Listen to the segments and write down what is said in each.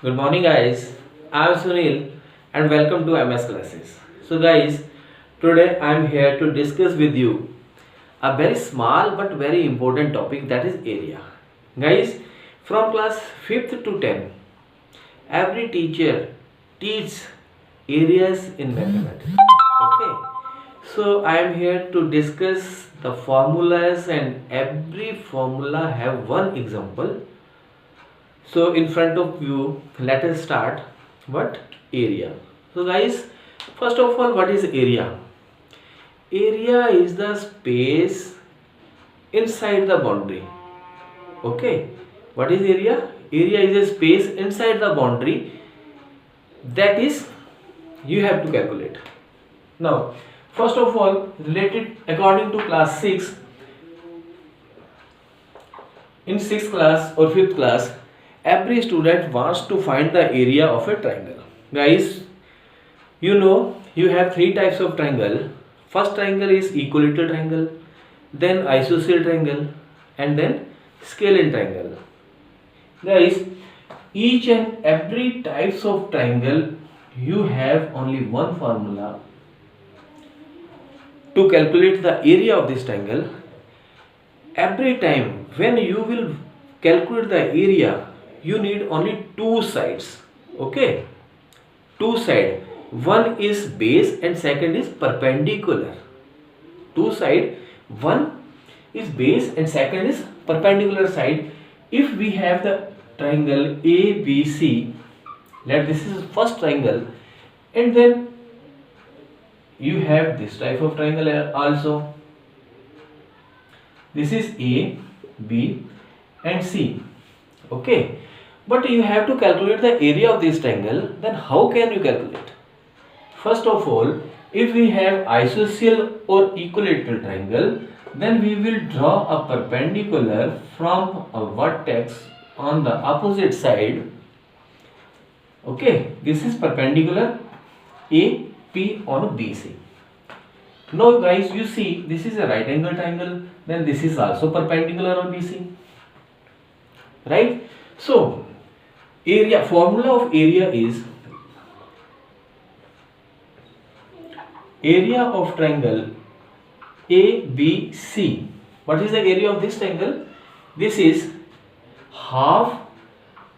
Good morning, guys. I'm Sunil and welcome to MS Classes. So, guys, today I'm here to discuss with you a very small but very important topic, that is area. Guys, from class 5th to 10, every teacher teaches areas in mathematics. Okay, so I'm here to discuss the formulas, and every formula have one example. So in front of you, let us start. What? Area. So guys, first of all, what is area? Area is the space inside the boundary. Okay, what is area? Area is a space inside the boundary, that is you have to calculate. Now, first of all, related according to class 6, in 6th class or 5th class, every student wants to find the area of a triangle. Guys, you know you have three types of triangle. First triangle is equilateral triangle, then isosceles triangle, and then scalene triangle. Guys, each and every types of triangle, you have only one formula to calculate the area of this triangle. Every time when you will calculate the area, you need only two sides. Okay, two side, one is base and second is perpendicular. Two side, one is base and second is perpendicular side. If we have the triangle ABC, let this is first triangle, and then you have this type of triangle also. This is A, B and C. Okay, but you have to calculate the area of this triangle. Then how can you calculate? First of all, if we have isosceles or equilateral triangle, then we will draw a perpendicular from a vertex on the opposite side. Okay, this is perpendicular AP on BC. Now guys, you see this is a right angle triangle, then this is also perpendicular on BC, right? So area, formula of area is area of triangle ABC. What is the area of this triangle? This is half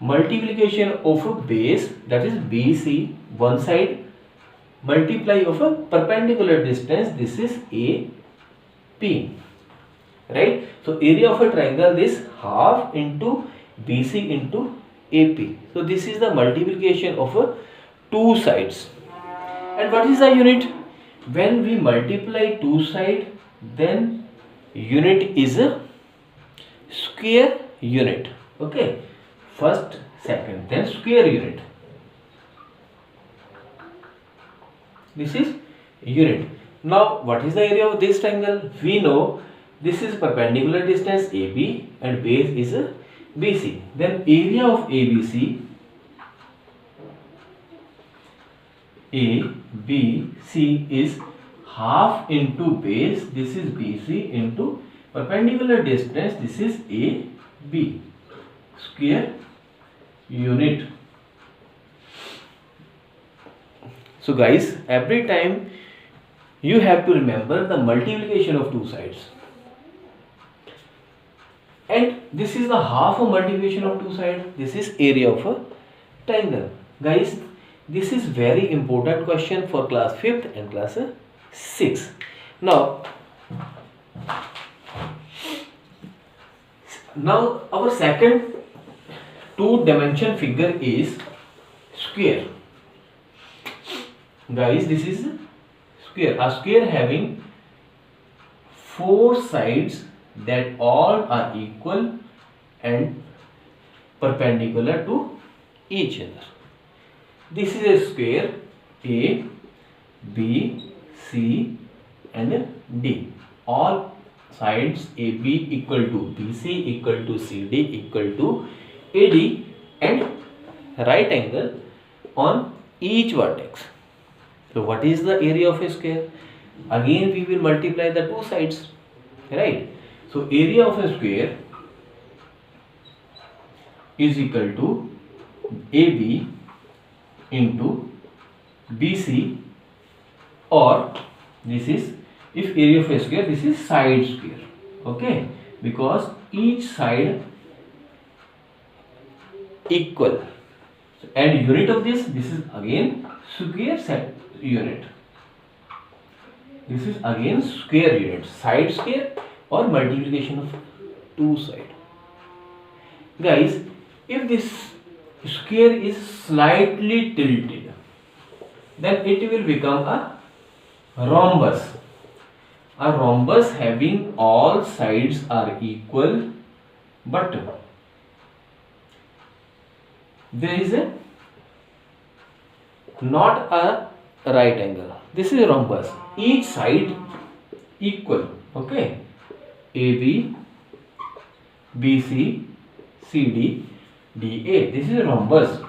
multiplication of a base, that is BC, one side, multiply of a perpendicular distance, this is AP, right? So area of a triangle is half into BC into AP. So this is the multiplication of a two sides. And what is the unit? When we multiply two sides, then unit is a square unit. Okay, first, second, then square unit. This is unit. Now what is the area of this triangle? We know this is perpendicular distance AB and base is a BC. Then area of ABC, ABC is half into base, this is BC, into perpendicular distance, this is AB, square unit. So guys, every time you have to remember the multiplication of two sides. And this is the half of multiplication of two sides. This is area of a triangle. Guys, this is very important question for class 5th and class 6. Now our second two dimension figure is square. Guys, this is square. A square having four sides that all are equal and perpendicular to each other. This is a square A, B, C and D. All sides AB equal to BC equal to CD equal to AD and right angle on each vertex. So what is the area of a square? Again we will multiply the two sides, right? So area of a square is equal to AB into BC, or this is, if area of a square, this is side square. Okay, because each side equal, and unit of this is again square set unit. This is again square unit, side square or multiplication of two side. Guys, if this square is slightly tilted, then it will become a rhombus. A rhombus having all sides are equal, but there is a not a right angle. This is a rhombus. Each side equal. Okay. AB, BC, CD, DA. This is a rhombus.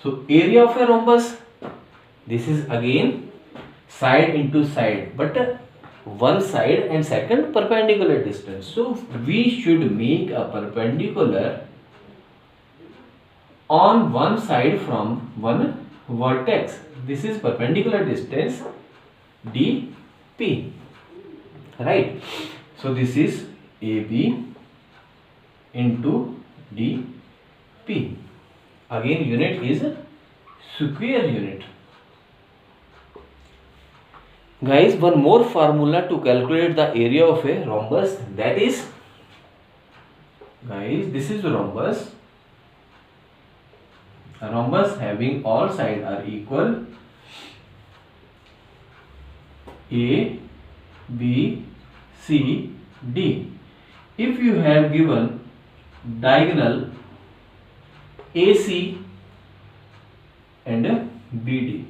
So area of a rhombus. This is again side into side, but one side and second perpendicular distance. So we should make a perpendicular on one side from one vertex. This is perpendicular distance DP, right? So this is AB into DP. Again unit is square unit. Guys, one more formula to calculate the area of a rhombus, that is, guys, this is rhombus. A rhombus having all sides are equal. A, B, C, D. If you have given diagonal AC and BD,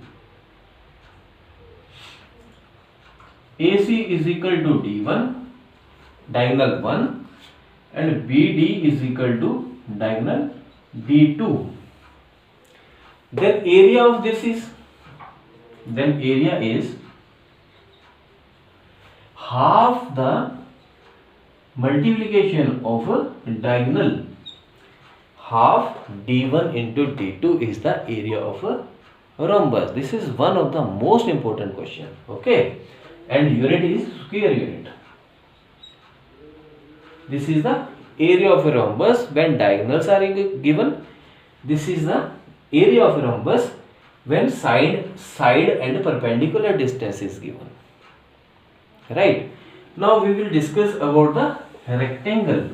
AC is equal to D1, diagonal 1, and BD is equal to diagonal D2. Then area of this is, half the multiplication of a diagonal. Half D1 into D2 is the area of a rhombus. This is one of the most important question. Okay, and unit is square unit. This is the area of a rhombus when diagonals are given. This is the area of a rhombus when side and perpendicular distance is given. Right. Now we will discuss about the rectangle.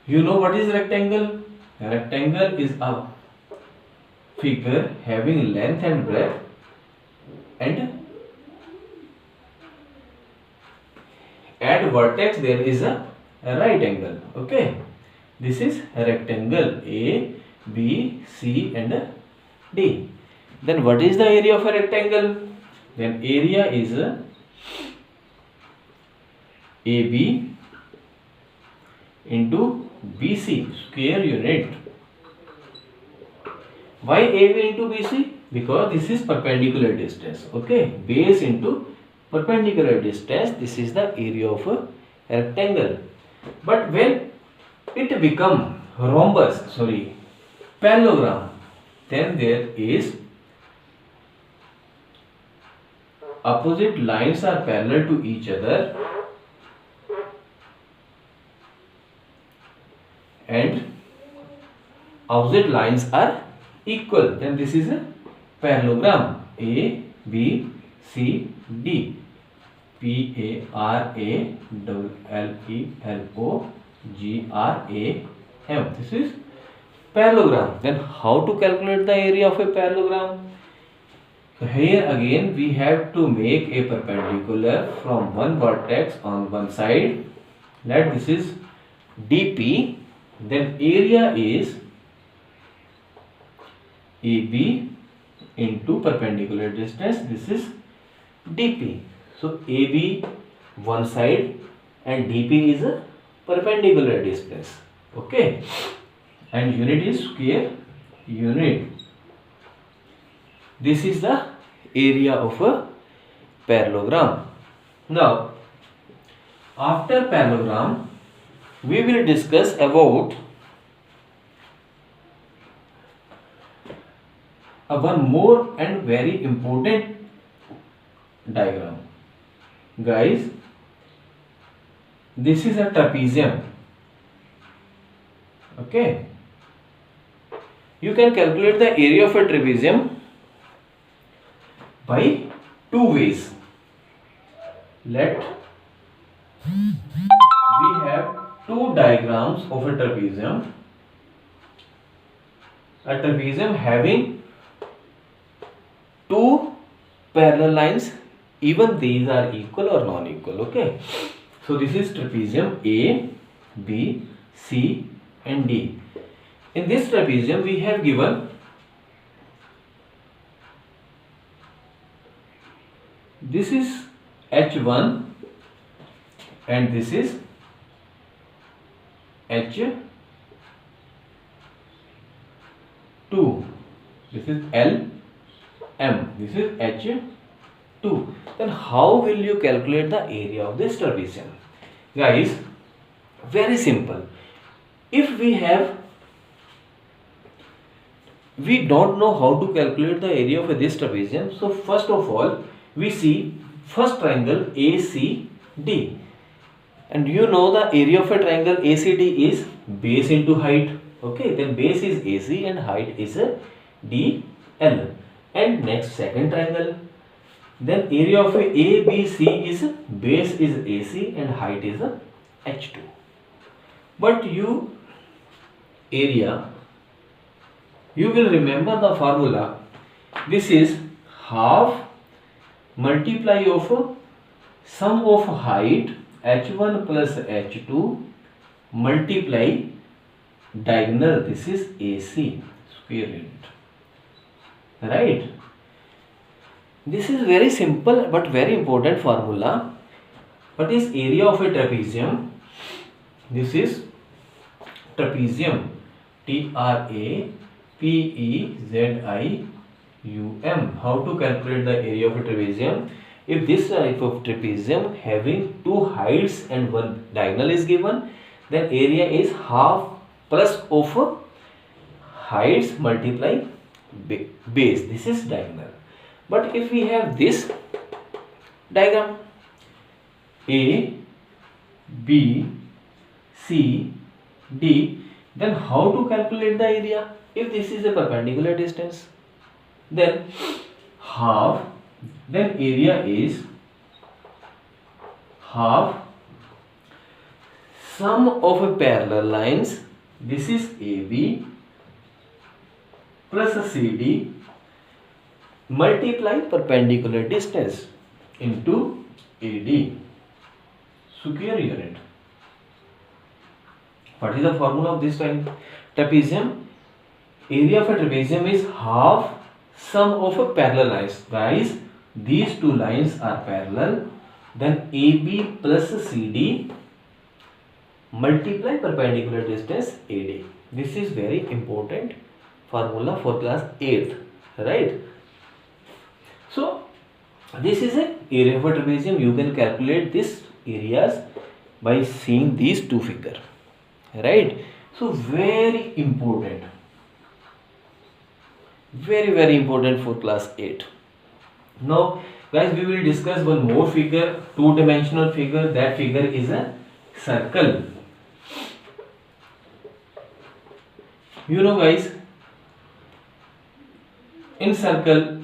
You know what is rectangle? A rectangle is a figure having length and breadth, and at vertex there is a right angle. Okay, this is a rectangle A, B, C and D. Then what is the area of a rectangle? Then area is AB into BC, square unit. Why AB into BC? Because this is perpendicular distance. Okay, base into perpendicular distance. This is the area of a rectangle. But when it become parallelogram, then there is opposite lines are parallel to each other, and opposite lines are equal. Then this is a parallelogram. A, B, C, D. P-A-R-A-L-L-E-L-O-G-R-A-M. This is parallelogram. Then how to calculate the area of a parallelogram? So here again we have to make a perpendicular from one vertex on one side. Let this is DP. Then area is AB into perpendicular distance. This is DP. So AB one side and DP is a perpendicular distance. Okay, and unit is square unit. This is the area of a parallelogram. Now After parallelogram, we will discuss about one more and very important diagram. Guys, this is a trapezium. Okay. You can calculate the area of a trapezium by two ways. Let we have two diagrams of a trapezium. A trapezium having two parallel lines, even these are equal or non-equal. Okay. So this is trapezium A, B, C and D. In this trapezium we have given this is H1 and this is H2. This is L, M. This is H2. Then how will you calculate the area of this trapezium? Guys, very simple. If we don't know how to calculate the area of this trapezium, so first of all we see first triangle ACD, and you know the area of a triangle ACD is base into height. Okay, then base is AC and height is a DL. And next second triangle, then area of a ABC is base is AC and height is a H2. But you will remember the formula. This is half multiply of sum of height H1 plus H2 multiply diagonal, this is AC, square unit. Right? This is very simple but very important formula. What is area of a trapezium? This is trapezium, TRAPEZIUM. How to calculate the area of a trapezium? If this type of trapezium having two heights and one diagonal is given, then area is half plus of heights multiply base. This is diagonal. But if we have this diagram A, B, C, D, then how to calculate the area? If this is a perpendicular distance, then half, then area is half sum of a parallel lines, this is AB plus CD multiply perpendicular distance into AD, square unit. What is the formula of this trapezium? Area of a trapezium is half sum of a parallel lines. Guys, these two lines are parallel, then AB plus CD multiply perpendicular distance AD. This is very important formula for class 8th, right? So this is a area of a trapezium. You can calculate this areas by seeing these two figures, right? So very important, very important for class 8. Now guys, we will discuss one more figure, two-dimensional figure. That figure is a circle. You know guys, in circle,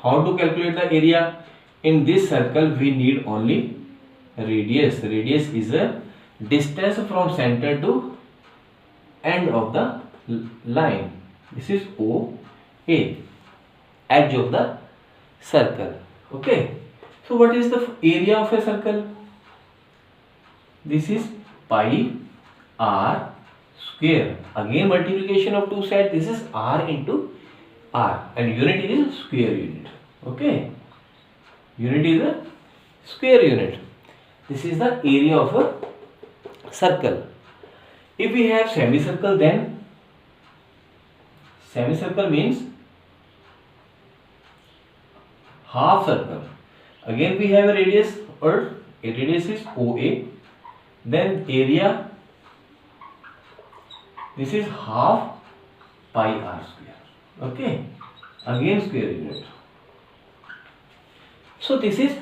how to calculate the area? In this circle we need only radius. Radius is a distance from center to end of the line. This is OA, edge of the circle. Okay. So what is the area of a circle? This is pi r square. Again multiplication of two sides. This is r into r, and unit is square unit. Okay. Unit is a square unit. This is the area of a circle. If we have semicircle, then semicircle means half circle. Again we have a radius or radius is OA, then area, this is half pi r square. Okay, again square unit. So this is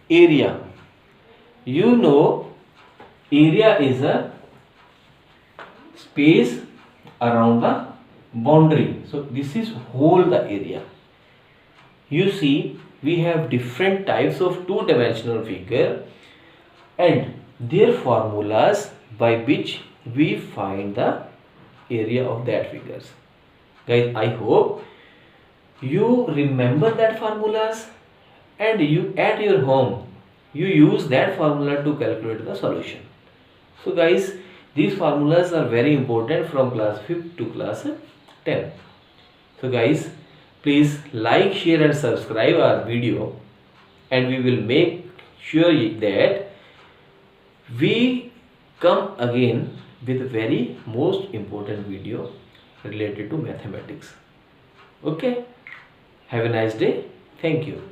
area. You know, area is a space around the boundary. So this is whole the area. You see, we have different types of two-dimensional figure and their formulas by which we find the area of that figures. Guys, I hope you remember that formulas and you at your home you use that formula to calculate the solution. So guys, these formulas are very important from class 5th to class 10. So guys, please like, share and subscribe our video, and we will make sure that we come again with a very most important video related to mathematics. Okay, have a nice day. Thank you.